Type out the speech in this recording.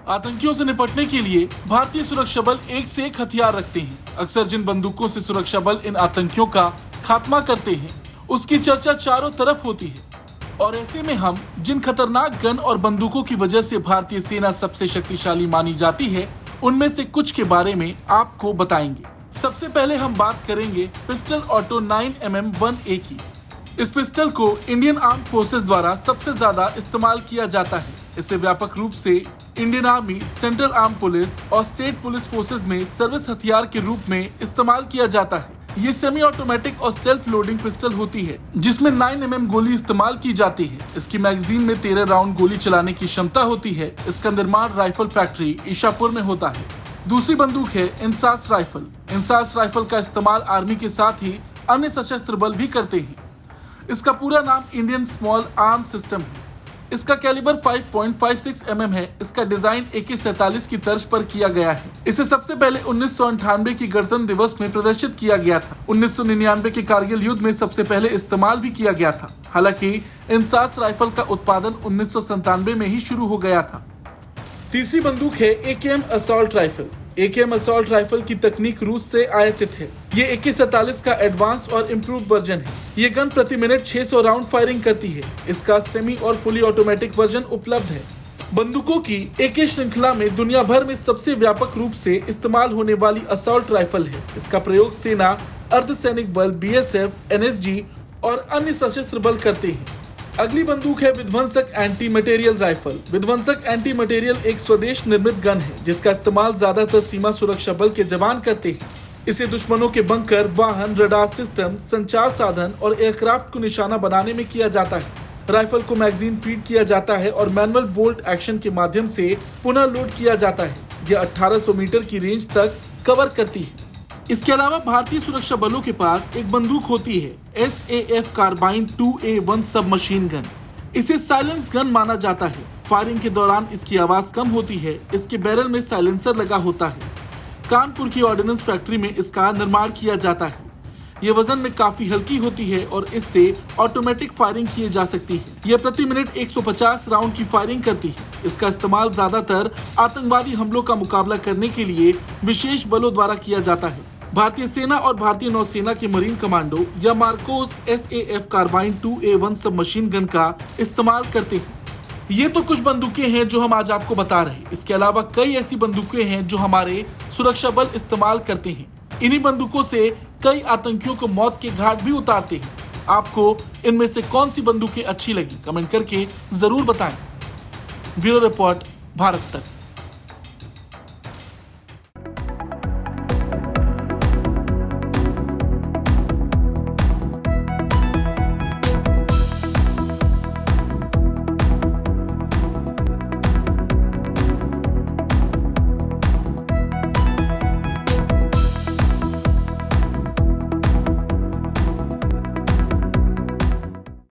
आतंकियों से निपटने के लिए भारतीय सुरक्षा बल एक से एक हथियार रखते हैं। अक्सर जिन बंदूकों से सुरक्षा बल इन आतंकियों का खात्मा करते हैं उसकी चर्चा चारों तरफ होती है, और ऐसे में हम जिन खतरनाक गन और बंदूकों की वजह से भारतीय सेना सबसे शक्तिशाली मानी जाती है उनमें से कुछ के बारे में आपको बताएंगे। सबसे पहले हम बात करेंगे पिस्टल ऑटो 9mm1A की। इस पिस्टल को इंडियन आर्म फोर्सेस द्वारा सबसे ज्यादा इस्तेमाल किया जाता है। इसे व्यापक रूप से Indian army, central arm police और स्टेट पुलिस फोर्सेस में सर्विस हथियार के रूप में इस्तेमाल किया जाता है। ये सेमी ऑटोमेटिक और सेल्फ लोडिंग पिस्टल होती है जिसमें 9mm गोली इस्तेमाल की जाती है। इसकी मैगजीन में 13 राउंड गोली चलाने की क्षमता होती है। इसका निर्माण राइफल फैक्ट्री ईशापुर में होता है। दूसरी बंदूक है इंसास राइफल। इंसास राइफल का इस्तेमाल आर्मी के साथ ही अन्य सशस्त्र बल भी करते हैं। इसका पूरा नाम इंडियन स्मॉल आर्म सिस्टम है। इसका कैलिबर 5.56 mm है। इसका डिजाइन AK-47 की तर्ज पर किया गया है। इसे सबसे पहले 1998 की गणतंत्र दिवस में प्रदर्शित किया गया था। 1999 के कारगिल युद्ध में सबसे पहले इस्तेमाल भी किया गया था। हालांकि इंसास राइफल का उत्पादन 1997 में ही शुरू हो गया था। तीसरी बंदूक है AKM assault rifle. AKM assault rifle की तकनीक रूस से आयातित है। ये AK-47 का एडवांस और इम्प्रूव वर्जन है। ये गन प्रति मिनट 600 राउंड फायरिंग करती है। इसका सेमी और फुली ऑटोमेटिक वर्जन उपलब्ध है। बंदूकों की AK श्रृंखला में दुनिया भर में सबसे व्यापक रूप से इस्तेमाल होने वाली असॉल्ट राइफल है। इसका प्रयोग सेना, अर्धसैनिक बल, BSF, NSG और अन्य सशस्त्र बल करते हैं। अगली बंदूक है विध्वंसक एंटी मटेरियल राइफल। विध्वंसक एंटी मटेरियल एक स्वदेश निर्मित गन है जिसका इस्तेमाल ज्यादातर सीमा सुरक्षा बल के जवान करते हैं। इसे दुश्मनों के बंकर, वाहन, रडार सिस्टम, संचार साधन और एयरक्राफ्ट को निशाना बनाने में किया जाता है। राइफल को मैगजीन फीड किया जाता है और मैनुअल बोल्ट एक्शन के माध्यम से पुनः लोड किया जाता है। यह 1800 मीटर की रेंज तक कवर करती है। इसके अलावा भारतीय सुरक्षा बलों के पास एक बंदूक होती है SAF कार्बाइन 2A1 सब मशीन गन। इसे साइलेंस गन माना जाता है। फायरिंग के दौरान इसकी आवाज कम होती है। इसके बैरल में साइलेंसर लगा होता है। कानपुर की ऑर्डिनेंस फैक्ट्री में इसका निर्माण किया जाता है। ये वजन में काफी हल्की होती है और इससे ऑटोमेटिक फायरिंग की जा सकती है। यह प्रति मिनट 150 राउंड की फायरिंग करती है। इसका इस्तेमाल ज्यादातर आतंकवादी हमलों का मुकाबला करने के लिए विशेष बलों द्वारा किया जाता है। भारतीय सेना और भारतीय नौसेना के मरीन कमांडो या मार्कोस SAF कार्बाइन 2A1 सब मशीन गन का इस्तेमाल करते हैं। ये तो कुछ बंदूकें हैं जो हम आज आपको बता रहे हैं। इसके अलावा कई ऐसी बंदूकें हैं जो हमारे सुरक्षा बल इस्तेमाल करते हैं। इन्हीं बंदूकों से कई आतंकियों को मौत के घाट भी उतारते हैं। आपको इनमें से कौन सी बंदूकें अच्छी लगी कमेंट करके जरूर बताएं। ब्यूरो रिपोर्ट, भारत तक।